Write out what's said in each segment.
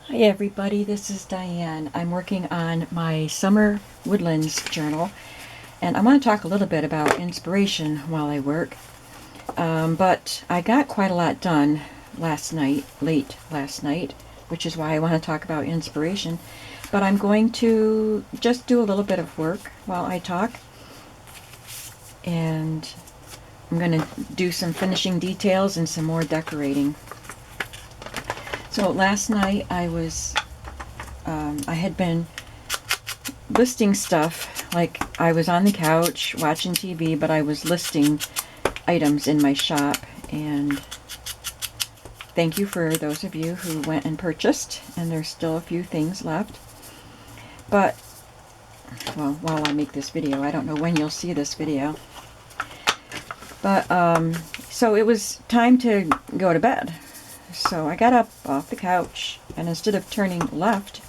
Hi everybody, this is Diane. I'm working on my Summer Woodlands journal, and I'm going to talk a little bit about inspiration while I work. But I got quite a lot done late last night, which is why I want to talk about inspiration. But I'm going to just do a little bit of work while I talk, and I'm going to do some finishing details and some more decorating. So last night I had been listing stuff, like I was on the couch watching TV, but I was listing items in my shop, and thank you for those of you who went and purchased, and there's still a few things left. But, well, while I make this video, I don't know when you'll see this video. But, so it was time to go to bed. So I got up off the couch, and instead of turning left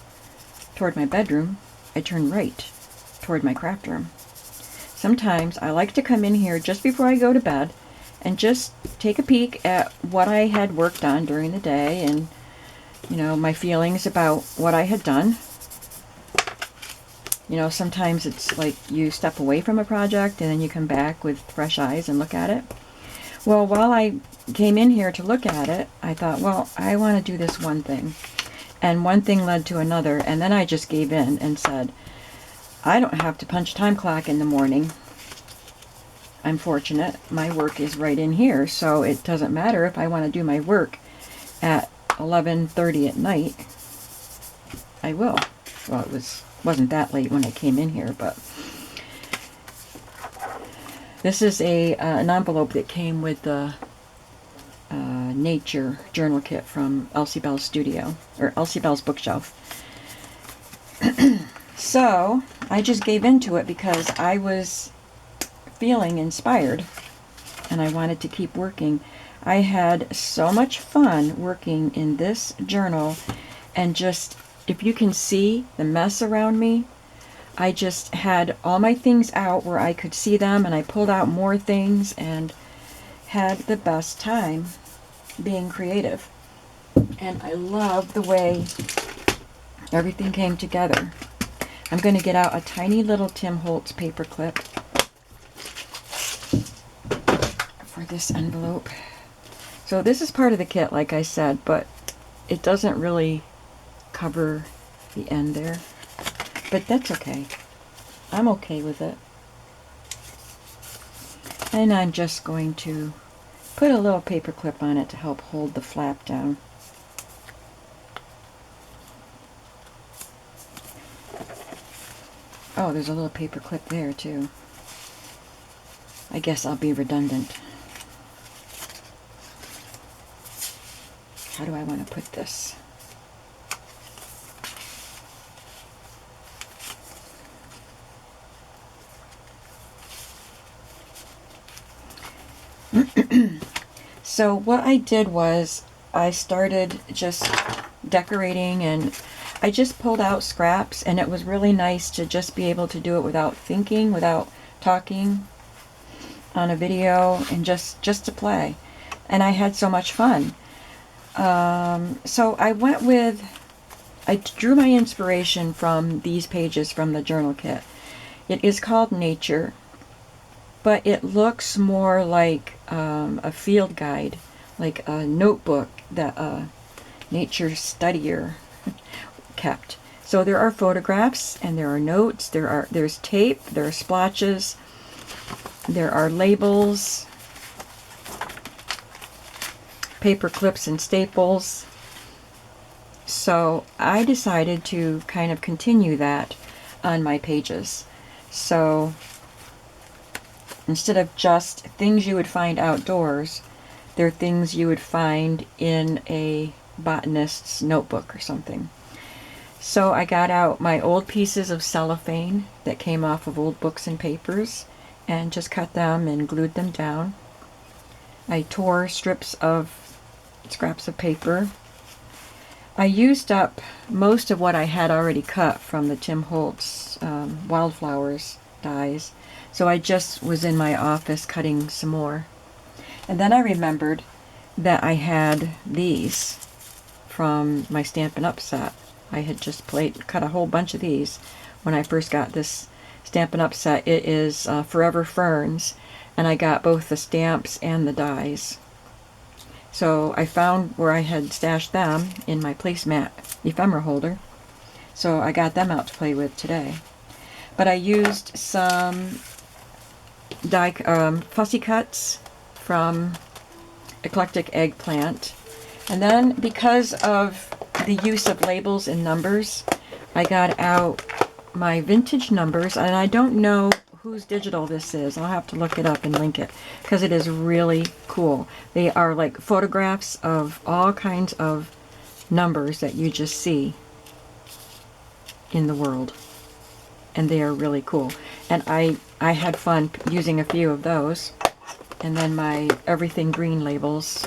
toward my bedroom, I turned right toward my craft room. Sometimes I like to come in here just before I go to bed and just take a peek at what I had worked on during the day and, you know, my feelings about what I had done. You know, sometimes it's like you step away from a project and then you come back with fresh eyes and look at it. Well, while I came in here to look at it, I thought, well, I want to do this one thing. And one thing led to another, and then I just gave in and said, I don't have to punch time clock in the morning. I'm fortunate. My work is right in here, so it doesn't matter if I want to do my work at 11:30 at night. I will. Well, it wasn't that late when I came in here, but this is an envelope that came with the nature journal kit from Elsie Bell's studio, or Elsie Bell's bookshelf. So I just gave into it because I was feeling inspired and I wanted to keep working. I had so much fun working in this journal, and just, if you can see the mess around me, I just had all my things out where I could see them, and I pulled out more things and had the best time being creative. And I love the way everything came together. I'm going to get out a tiny little Tim Holtz paper clip for this envelope. So this is part of the kit, like I said, but it doesn't really cover the end there. But that's okay. I'm okay with it. And I'm just going to put a little paper clip on it to help hold the flap down. Oh, there's a little paper clip there too. I guess I'll be redundant. How do I want to put this? So what I did was I started just decorating, and I just pulled out scraps, and it was really nice to just be able to do it without thinking, without talking on a video, and just to play. And I had so much fun. So I drew my inspiration from these pages from the journal kit. It is called Nature, but it looks more like a field guide, like a notebook that a nature studier kept. So there are photographs, and there are notes, there's tape, there are splotches, there are labels, paper clips and staples. So I decided to kind of continue that on my pages. So instead of just things you would find outdoors, they're things you would find in a botanist's notebook or something. So I got out my old pieces of cellophane that came off of old books and papers and just cut them and glued them down. I tore strips of scraps of paper. I used up most of what I had already cut from the Tim Holtz wildflowers dies, so I just was in my office cutting some more. And then I remembered that I had these from my Stampin' Up! Set. I had just cut a whole bunch of these when I first got this Stampin' Up! Set. It is Forever Ferns, and I got both the stamps and the dies. So I found where I had stashed them in my placemat ephemera holder. So I got them out to play with today. But I used some fussy cuts from Eclectic Eggplant. And then because of the use of labels and numbers, I got out my vintage numbers, and I don't know whose digital this is. I'll have to look it up and link it because it is really cool. They are like photographs of all kinds of numbers that you just see in the world, and they are really cool. And I had fun using a few of those. And then my Everything Green labels,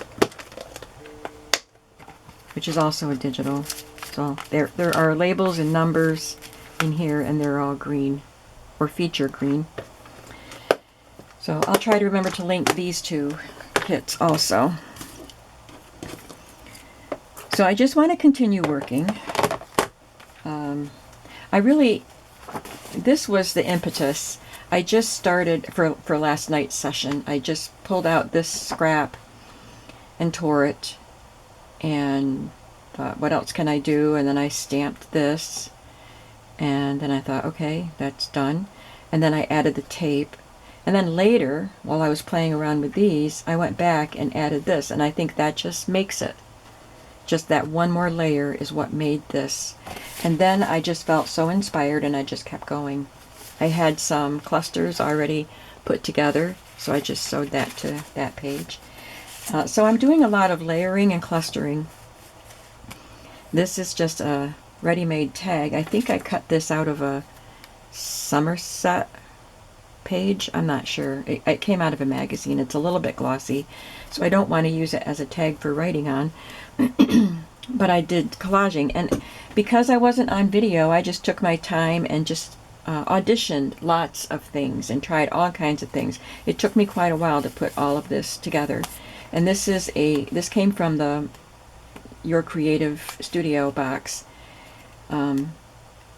which is also a digital. So there are labels and numbers in here, and they're all green, or feature green. So I'll try to remember to link these two kits also. So I just want to continue working. This was the impetus. I just started for last night's session. I just pulled out this scrap and tore it and thought, what else can I do? And then I stamped this, and then I thought, okay, that's done. And then I added the tape. And then later, while I was playing around with these, I went back and added this, and I think that just makes it. Just that one more layer is what made this. And then I just felt so inspired, and I just kept going. I had some clusters already put together, so I just sewed that to that page. So I'm doing a lot of layering and clustering. This is just a ready-made tag. I think I cut this out of a Somerset page. I'm not sure. It came out of a magazine. It's a little bit glossy, so I don't want to use it as a tag for writing on. But I did collaging, and because I wasn't on video, I just took my time and just auditioned lots of things and tried all kinds of things. It took me quite a while to put all of this together. And this came from the Your Creative Studio box. And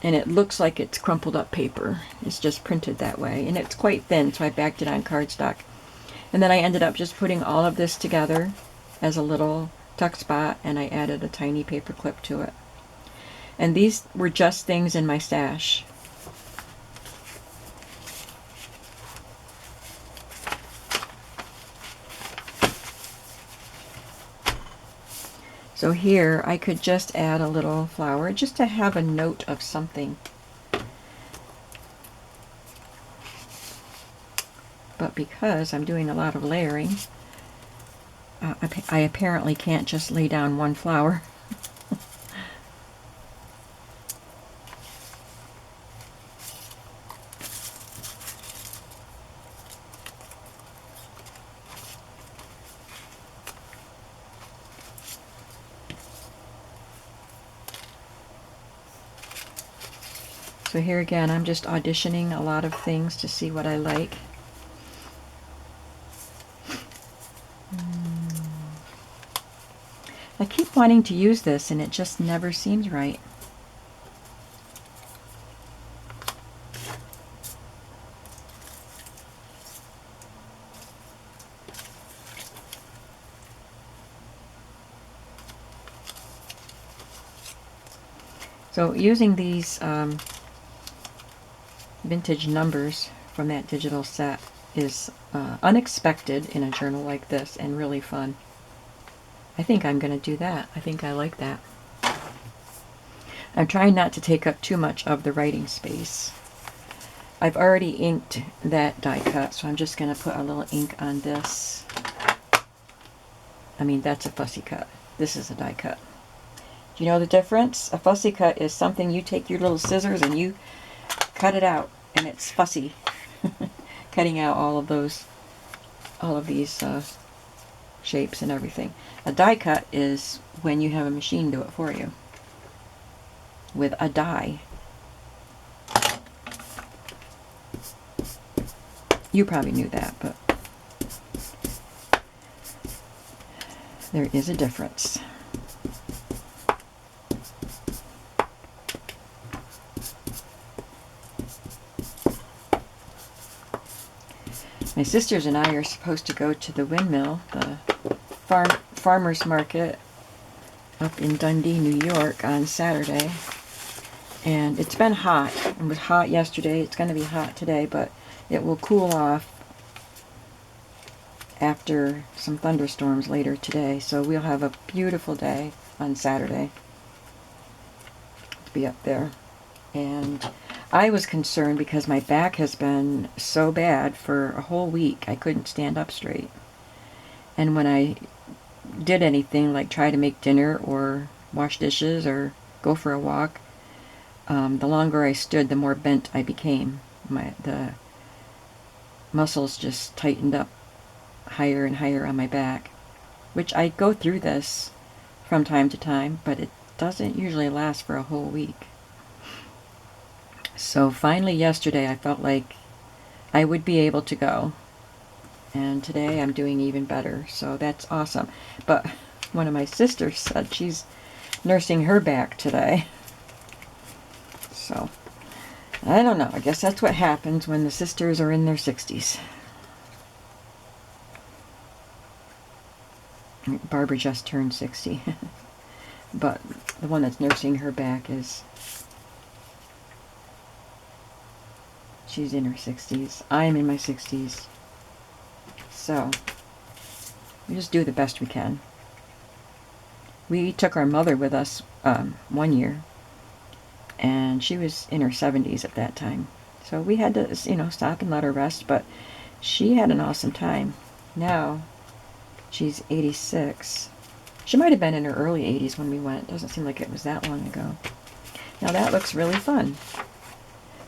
it looks like it's crumpled up paper. It's just printed that way. And it's quite thin, so I backed it on cardstock. And then I ended up just putting all of this together as a little tuck spot, and I added a tiny paper clip to it. And these were just things in my stash. So here I could just add a little flower just to have a note of something. But because I'm doing a lot of layering, I apparently can't just lay down one flower. So here again, I'm just auditioning a lot of things to see what I like. I keep wanting to use this, and it just never seems right. So using these vintage numbers from that digital set is unexpected in a journal like this, and really fun. I think I'm going to do that. I think I like that. I'm trying not to take up too much of the writing space. I've already inked that die cut, so I'm just going to put a little ink on this. I mean, that's a fussy cut. This is a die cut. Do you know the difference? A fussy cut is something you take your little scissors and you cut it out, and it's fussy. Cutting out all of these shapes and everything. A die cut is when you have a machine do it for you with a die. You probably knew that, but there is a difference. My sisters and I are supposed to go to the windmill, the farmer's market up in Dundee, New York on Saturday. And it's been hot. It was hot yesterday. It's going to be hot today, but it will cool off after some thunderstorms later today. So we'll have a beautiful day on Saturday to be up there. And I was concerned because my back has been so bad for a whole week. I couldn't stand up straight. And when I did anything like try to make dinner or wash dishes or go for a walk, the longer I stood, the more bent I became. The muscles just tightened up higher and higher on my back, which I go through this from time to time, but it doesn't usually last for a whole week. So finally yesterday I felt like I would be able to go, and today I'm doing even better, so that's awesome. But one of my sisters said she's nursing her back today. So, I don't know. I guess that's what happens when the sisters are in their 60s. Barbara just turned 60. But the one that's nursing her back she's in her 60s. I'm in my 60s. So, we just do the best we can. We took our mother with us 1 year. And she was in her 70s at that time. So we had to, stop and let her rest, but she had an awesome time. Now, she's 86. She might have been in her early 80s when we went. Doesn't seem like it was that long ago. Now that looks really fun.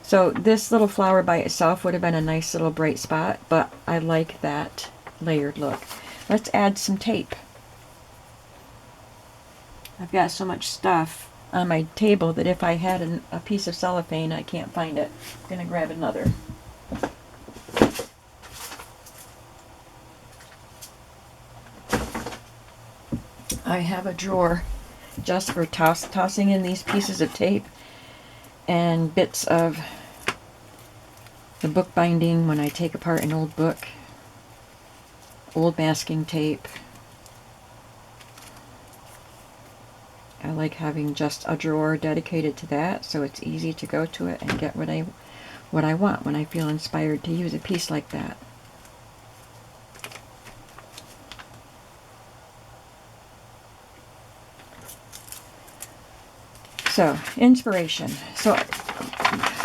So this little flower by itself would have been a nice little bright spot, but I like that layered look. Let's add some tape. I've got so much stuff on my table that if I had a piece of cellophane, I can't find it. I'm going to grab another. I have a drawer just for tossing in these pieces of tape and bits of the book binding when I take apart an old book, old masking tape. I like having just a drawer dedicated to that, so it's easy to go to it and get what I want when I feel inspired to use a piece like that. So, inspiration. So,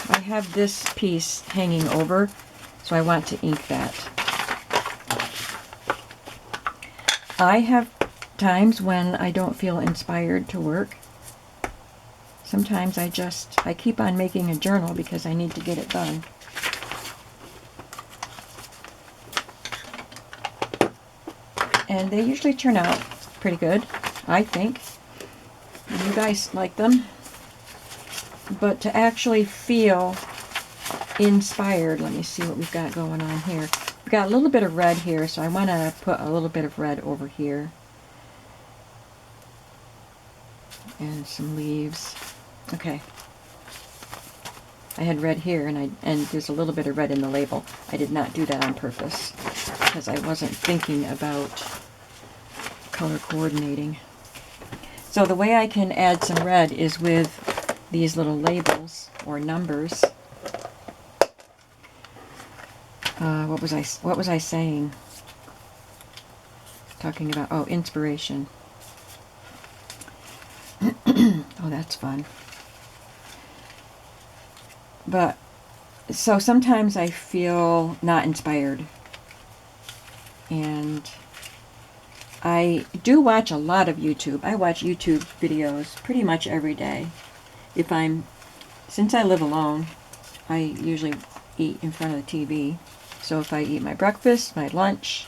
I have this piece hanging over, so I want to ink that. I have times when I don't feel inspired to work. Sometimes I keep on making a journal because I need to get it done. And they usually turn out pretty good, I think. You guys like them. But to actually feel inspired, let me see what we've got going on here. We've got a little bit of red here, so I want to put a little bit of red over here. And some leaves. Okay. I had red here, and there's a little bit of red in the label. I did not do that on purpose because I wasn't thinking about color coordinating. So the way I can add some red is with these little labels or numbers. What was I saying? Talking about inspiration. Oh, that's fun. But, so sometimes I feel not inspired. And I do watch a lot of YouTube. I watch YouTube videos pretty much every day. Since I live alone, I usually eat in front of the TV. So if I eat my breakfast, my lunch,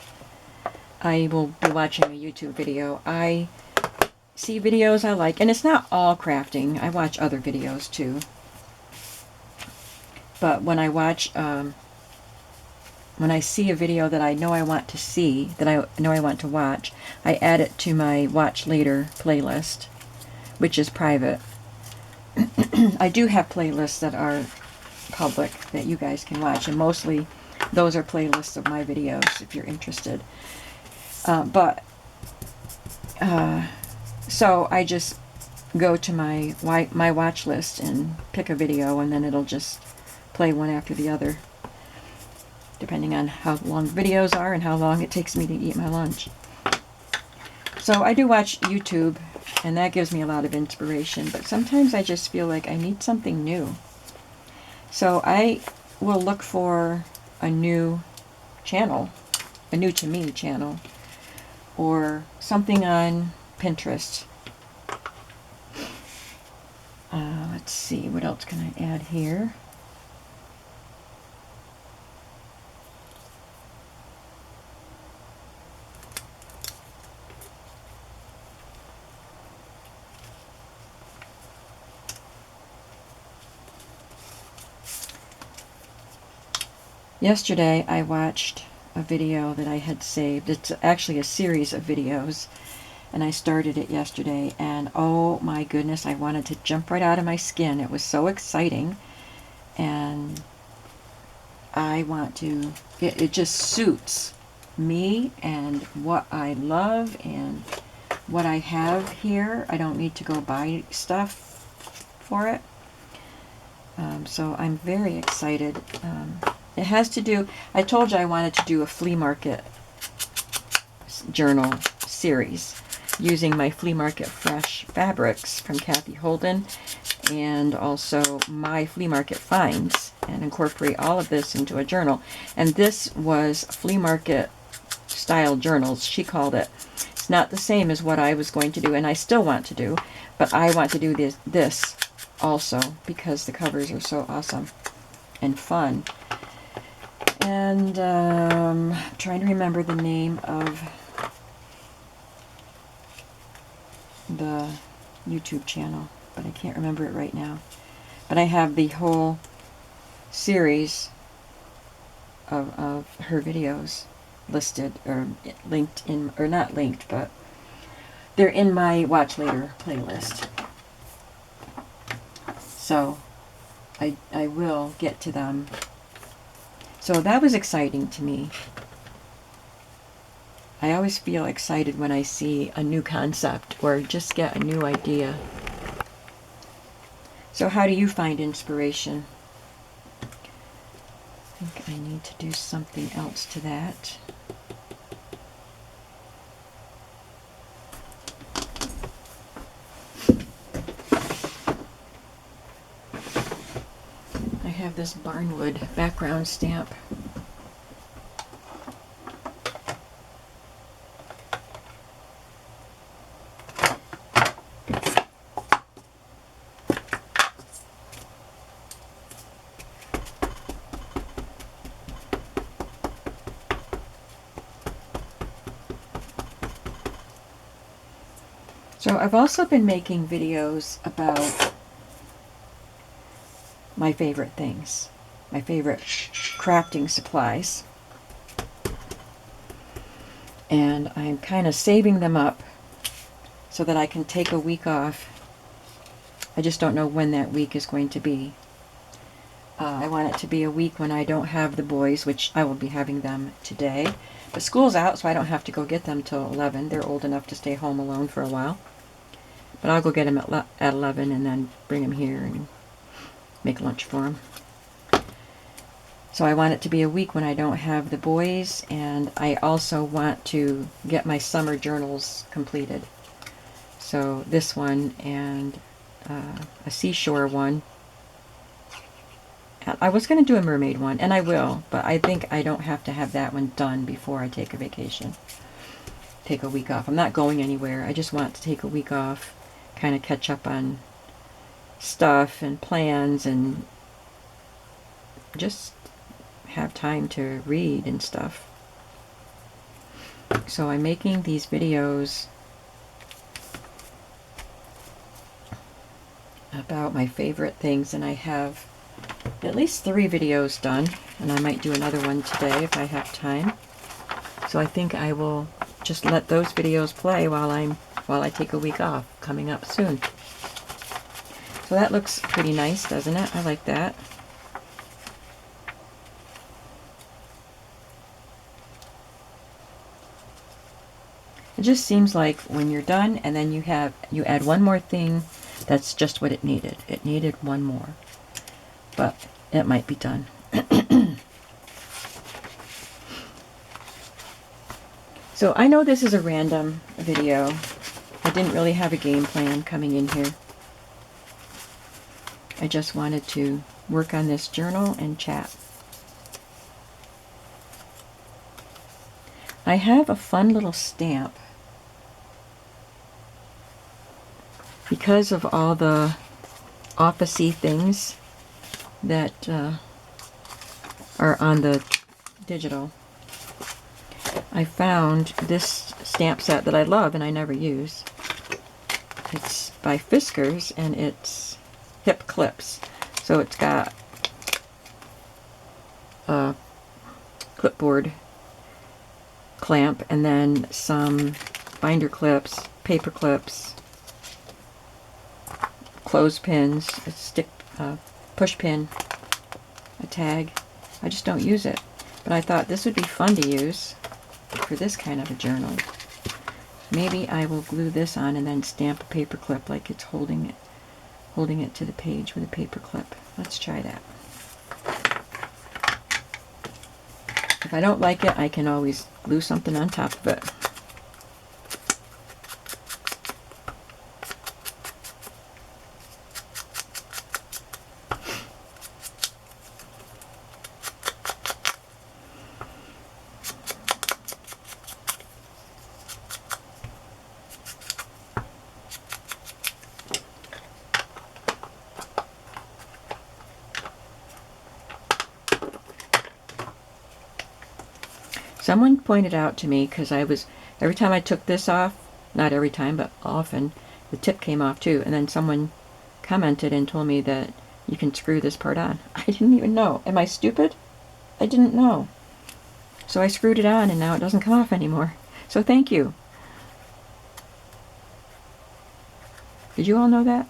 I will be watching a YouTube video. I see videos I like, and it's not all crafting. I watch other videos too. But when I watch, when I see a video that I know I want to see, that I know I want to watch, I add it to my Watch Later playlist, which is private. I do have playlists that are public that you guys can watch, and mostly those are playlists of my videos if you're interested. So I just go to my watch list and pick a video, and then it'll just play one after the other, depending on how long videos are and how long it takes me to eat my lunch. So I do watch YouTube, and that gives me a lot of inspiration, but sometimes I just feel like I need something new. So I will look for a new channel, a new to me channel, or something on Pinterest. Let's see, what else can I add here? Yesterday I watched a video that I had saved. It's actually a series of videos, and I started it yesterday, and oh my goodness, I wanted to jump right out of my skin. It was so exciting, and I want to, it just suits me and what I love and what I have here. I don't need to go buy stuff for it. So I'm very excited. It has to do, I told you I wanted to do a flea market journal series using my flea market fresh fabrics from Kathy Holden, and also my flea market finds, and incorporate all of this into a journal. And this was flea market style journals, she called it. It's not the same as what I was going to do, and I still want to do, but I want to do this also because the covers are so awesome and fun. And I'm trying to remember the name of the YouTube channel, but I can't remember it right now. But I have the whole series of her videos listed or linked in, or not linked, but they're in my Watch Later playlist. So I will get to them. So that was exciting to me. I always feel excited when I see a new concept or just get a new idea. So how do you find inspiration? I think I need to do something else to that. I have this barnwood background stamp. So I've also been making videos about my favorite things, my favorite crafting supplies. And I'm kind of saving them up so that I can take a week off. I just don't know when that week is going to be. I want it to be a week when I don't have the boys, which I will be having them today. But school's out, so I don't have to go get them till 11. They're old enough to stay home alone for a while. But I'll go get them at 11 and then bring them here and make lunch for them. So I want it to be a week when I don't have the boys, and I also want to get my summer journals completed. So this one and a seashore one. I was going to do a mermaid one, and I will, but I think I don't have to have that one done before I take a vacation. Take a week off. I'm not going anywhere. I just want to take a week off, kind of catch up on stuff and plans, and just have time to read and stuff. So I'm making these videos about my favorite things, and I have at least 3 videos done, and I might do another one today if I have time. So I think I will just let those videos play while I take a week off coming up soon. So that looks pretty nice, doesn't it? I like that. It just seems like when you're done and then you add one more thing, that's just what it needed. It needed one more. But it might be done. So I know this is a random video. I didn't really have a game plan coming in here. I just wanted to work on this journal and chat. I have a fun little stamp. Because of all the office-y things that are on the digital, I found this stamp set that I love and I never use. It's by Fiskars and it's hip clips. So it's got a clipboard clamp and then some binder clips, paper clips, clothespins, a stick, push pin, a tag. I just don't use it. But I thought this would be fun to use for this kind of a journal. Maybe I will glue this on and then stamp a paper clip like it's holding it to the page with a paper clip. Let's try that. If I don't like it, I can always glue something on top of it. Someone pointed out to me, because every time I took this off, not every time, but often, the tip came off too, and then someone commented and told me that you can screw this part on. I didn't even know. Am I stupid? I didn't know. So I screwed it on and now it doesn't come off anymore. So thank you. Did you all know that?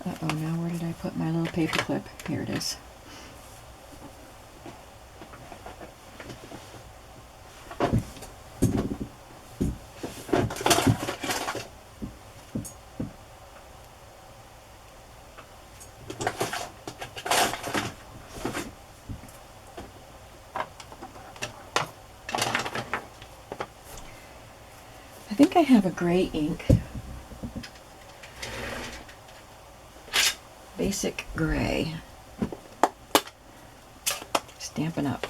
Uh-oh, now where did I put my little paper clip? Here it is. I think I have a gray ink. Basic gray. Stampin' Up.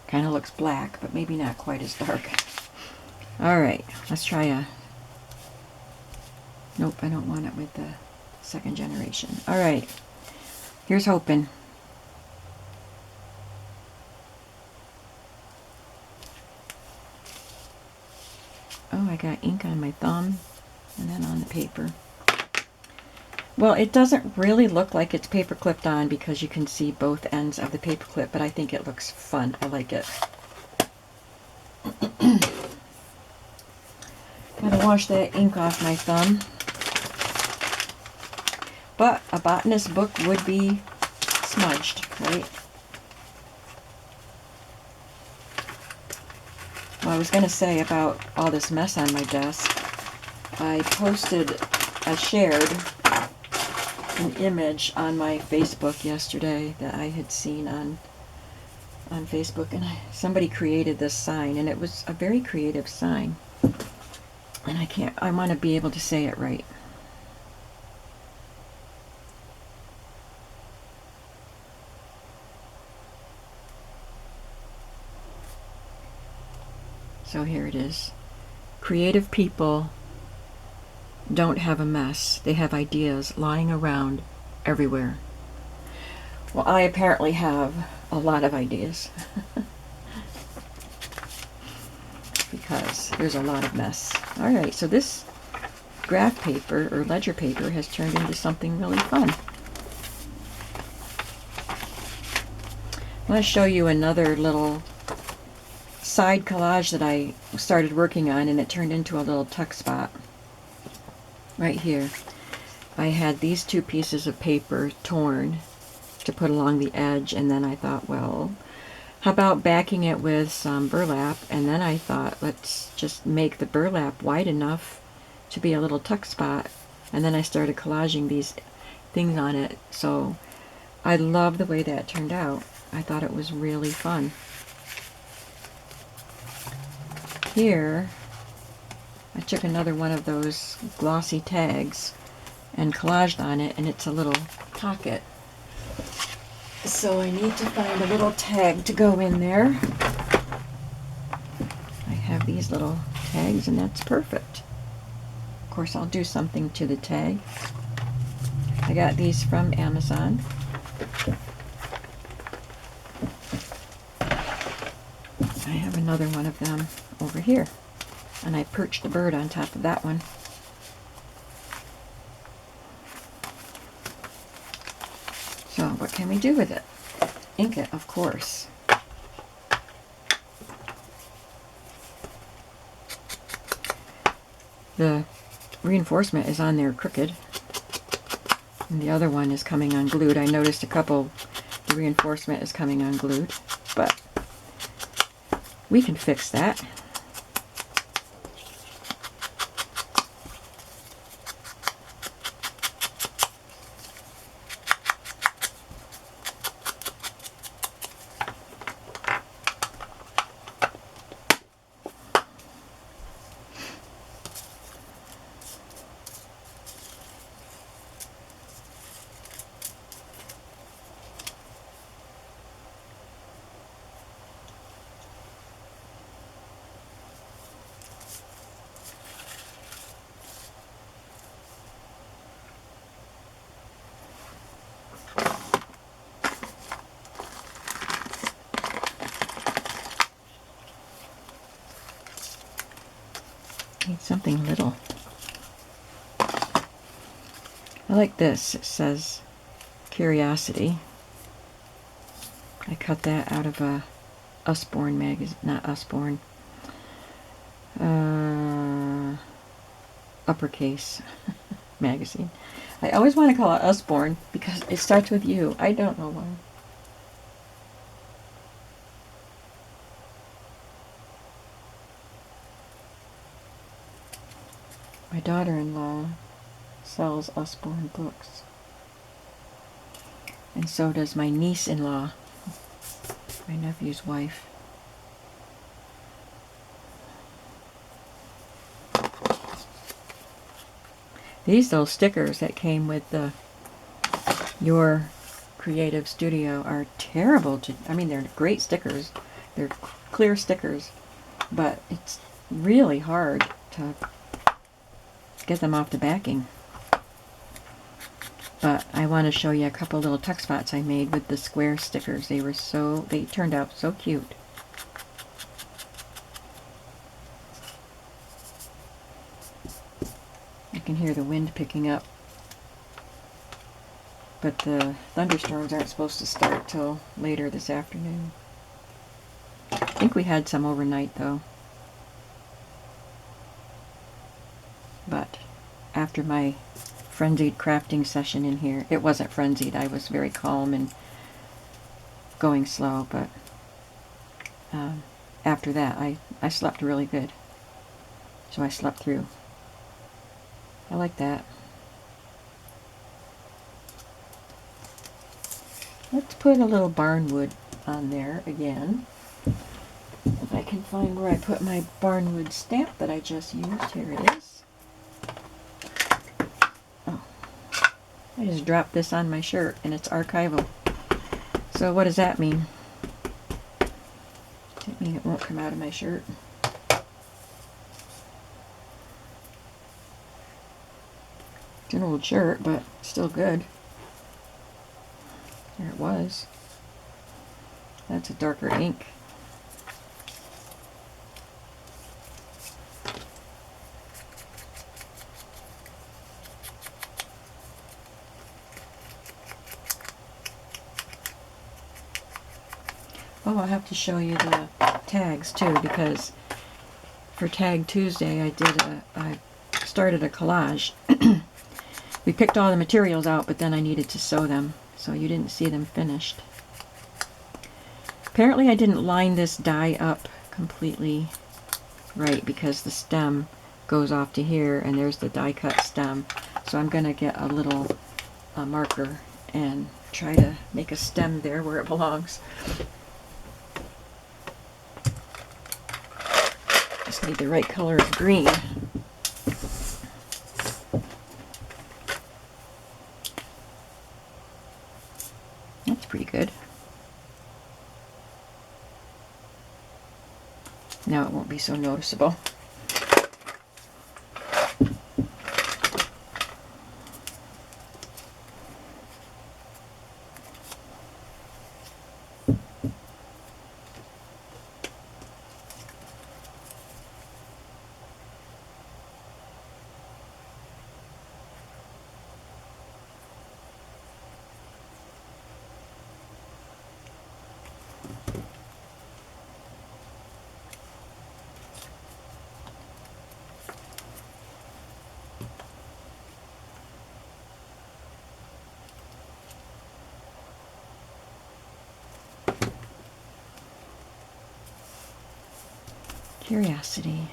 Kind of looks black, but maybe not quite as dark. Alright, let's try a... Nope, I don't want it with the second generation. Alright, here's hoping. Oh, I got ink on my thumb and then on the paper. Well, it doesn't really look like it's paper clipped on because you can see both ends of the paper clip, but I think it looks fun. I like it. Gotta wash that ink off my thumb. But a botanist book would be smudged, right? Well, I was going to say about all this mess on my desk, I shared an image on my Facebook yesterday that I had seen on Facebook, and somebody created this sign, and it was a very creative sign. And I want to be able to say it right. So here it is. Creative people don't have a mess. They have ideas lying around everywhere. Well, I apparently have a lot of ideas. Because mess. There's a lot of mess. Alright, so this graph paper or ledger paper has turned into something really fun. I want to show you another little side collage that I started working on, and it turned into a little tuck spot. Right here. I had these two pieces of paper torn to put along the edge, and then I thought, well, how about backing it with some burlap? And then I thought, let's just make the burlap wide enough to be a little tuck spot. And then I started collaging these things on it. So I love the way that turned out. I thought it was really fun. Here, I took another one of those glossy tags and collaged on it, and it's a little pocket. So I need to find a little tag to go in there. I have these little tags, and that's perfect. Of course, I'll do something to the tag. I got these from Amazon. I have another one of them over here, and I perched a bird on top of that one. So what can we do with it? Ink it, of course. The reinforcement is on there crooked, and the other one is coming unglued. I noticed a couple, the reinforcement is coming unglued, but we can fix that. Need something little. I like this. It says Curiosity. I cut that out of a Usborne magazine, not Usborne, uppercase magazine. I always want to call it Usborne because it starts with U. I don't know why. My daughter-in-law sells Usborne books. And so does my niece-in-law, my nephew's wife. These little stickers that came with the Your Creative Studio are terrible to, I mean, they're great stickers. They're clear stickers, but it's really hard to get them off the backing. But I want to show you a couple little tuck spots I made with the square stickers. They turned out so cute. You can hear the wind picking up. But the thunderstorms aren't supposed to start till later this afternoon. I think we had some overnight though. But after my frenzied crafting session in here, it wasn't frenzied, I was very calm and going slow, but after that I slept really good. So I slept through. I like that. Let's put a little barnwood on there again. If I can find where I put my barnwood stamp that I just used. Here it is. Oh, I just dropped this on my shirt and it's archival. So what does that mean? Does that mean it won't come out of my shirt? It's an old shirt, but still good. There it was. That's a darker ink. Oh, I'll have to show you the tags too, because for Tag Tuesday I started a collage. We picked all the materials out, but then I needed to sew them, so you didn't see them finished. Apparently I didn't line this die up completely right, because the stem goes off to here and there's the die cut stem. So I'm going to get a little marker and try to make a stem there where it belongs. Just need the right color of green. That's pretty good. Now it won't be so noticeable. Curiosity.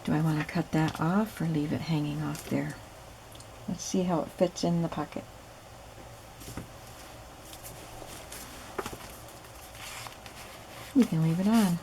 Do I want to cut that off or leave it hanging off there? Let's see how it fits in the pocket. We can leave it on.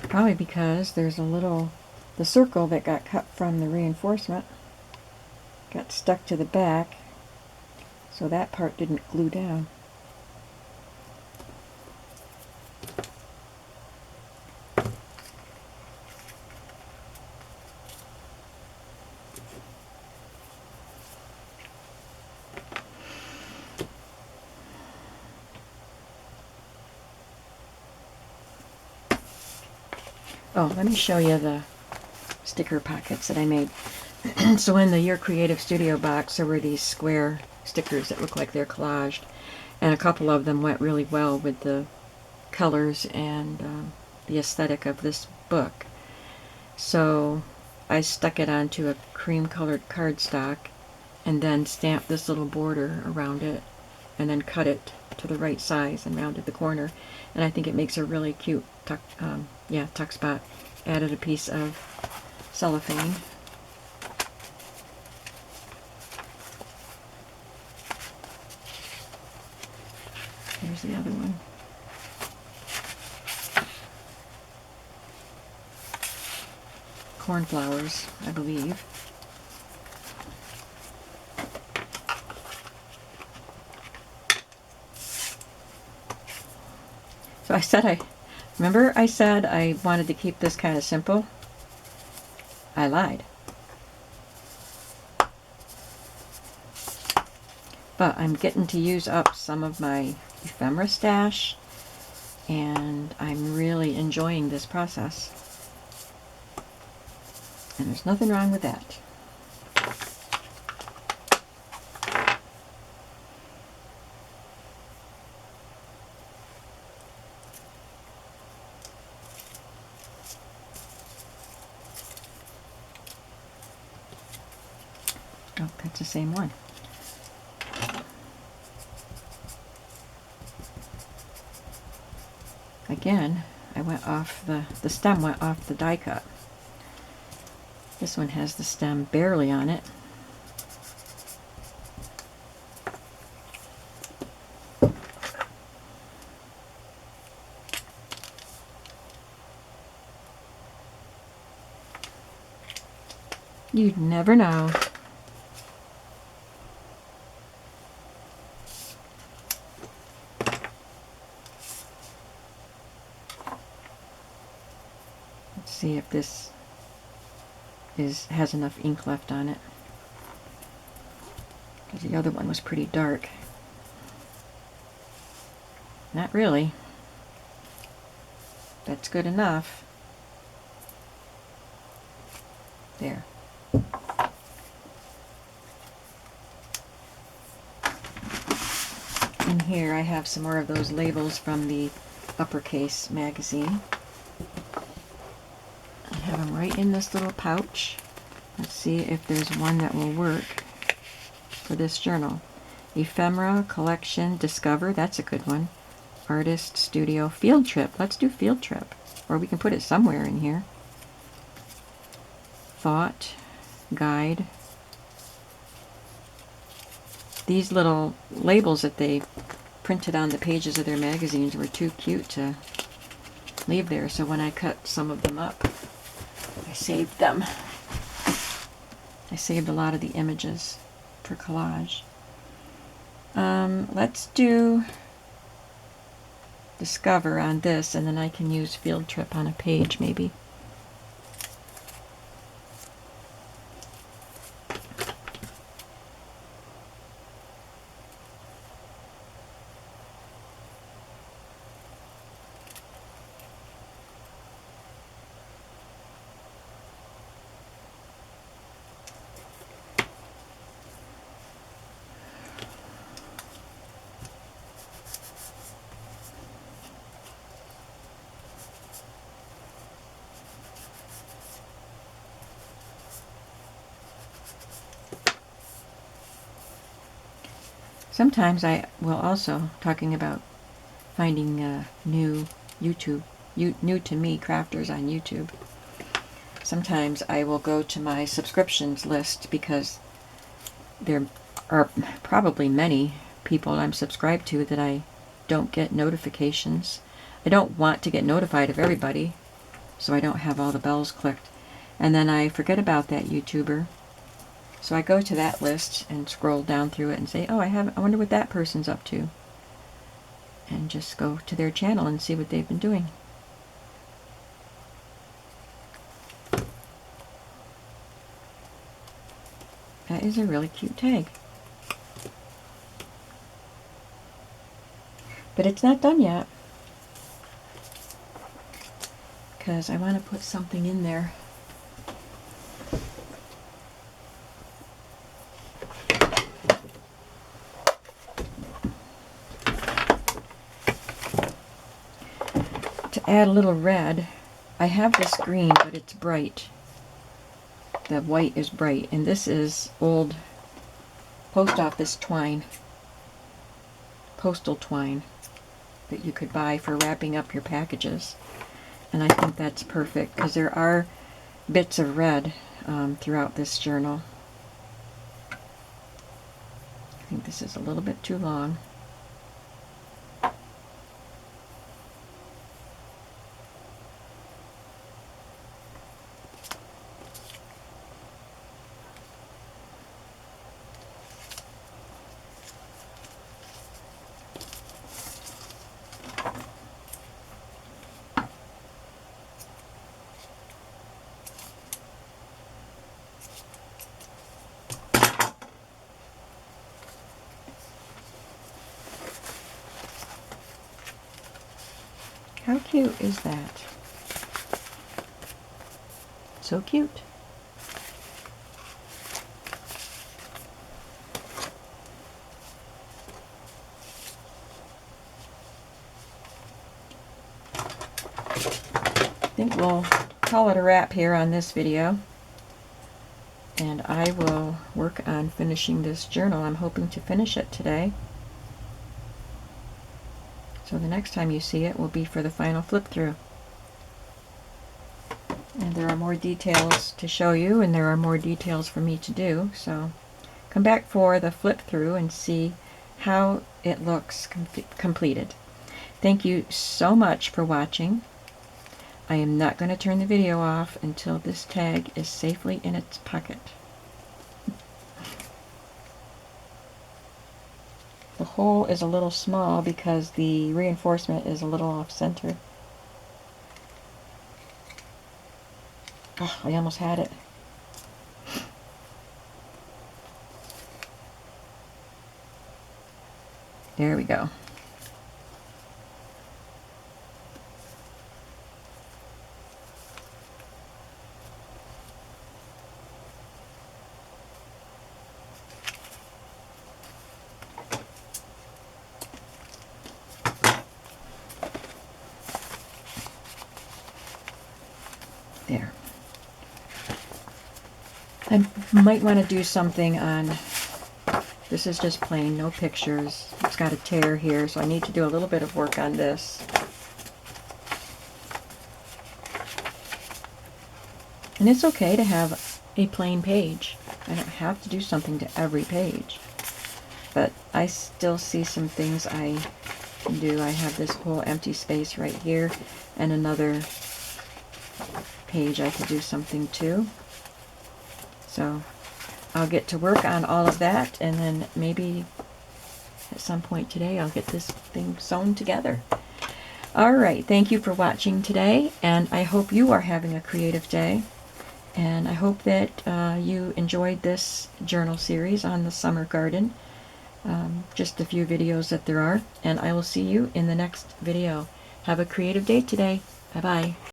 Probably because there's the circle that got cut from the reinforcement got stuck to the back, so that part didn't glue down. Oh, let me show you the sticker pockets that I made. So in the Your Creative Studio box, there were these square stickers that look like they're collaged, and a couple of them went really well with the colors and the aesthetic of this book. So I stuck it onto a cream colored cardstock and then stamped this little border around it and then cut it to the right size and rounded the corner, and I think it makes a really cute tuck spot. Added a piece of cellophane. Here's the other one. Cornflowers, I believe. So remember I said I wanted to keep this kind of simple? I lied. But I'm getting to use up some of my ephemera stash, and I'm really enjoying this process. And there's nothing wrong with that. Oh, that's the same one. Again, I went off the stem went off the die cut. This one has the stem barely on it. You'd never know. this has enough ink left on it, because the other one was pretty dark. Not really. That's good enough. There. In here I have some more of those labels from the Uppercase magazine. I have them right in this little pouch. Let's see if there's one that will work for this journal. Ephemera, Collection, Discover, that's a good one. Artist, Studio, Field Trip. Let's do Field Trip. Or we can put it somewhere in here. Thought, Guide. These little labels that they printed on the pages of their magazines were too cute to leave there, so when I cut some of them up, I saved them. I saved a lot of the images for collage. Let's do Discover on this, and then I can use Field Trip on a page maybe. Sometimes I will also, talking about finding new to me crafters on YouTube, sometimes I will go to my subscriptions list, because there are probably many people I'm subscribed to that I don't get notifications. I don't want to get notified of everybody, so I don't have all the bells clicked. And then I forget about that YouTuber. So I go to that list and scroll down through it and say, oh, I wonder what that person's up to. And just go to their channel and see what they've been doing. That is a really cute tag. But it's not done yet, because I want to put something in there. To add a little red, I have this green, but it's bright. The white is bright, and this is old post office twine, postal twine that you could buy for wrapping up your packages. And I think that's perfect, because there are bits of red throughout this journal. I think this is a little bit too long. How cute is that? So cute. I think we'll call it a wrap here on this video. And I will work on finishing this journal. I'm hoping to finish it today. So the next time you see it will be for the final flip through. And there are more details to show you, and there are more details for me to do. So come back for the flip through and see how it looks completed. Thank you so much for watching. I am not going to turn the video off until this tag is safely in its pocket. The hole is a little small because the reinforcement is a little off center. Oh, I almost had it. There we go. There. I might want to do something on, this is just plain, no pictures. It's got a tear here, so I need to do a little bit of work on this. And it's okay to have a plain page. I don't have to do something to every page. But I still see some things I can do. I have this whole empty space right here and another page I could do something to. So I'll get to work on all of that, and then maybe at some point today I'll get this thing sewn together. Alright, thank you for watching today, and I hope you are having a creative day. And I hope that you enjoyed this journal series on the summer garden. Just a few videos that there are, and I will see you in the next video. Have a creative day today. Bye-bye.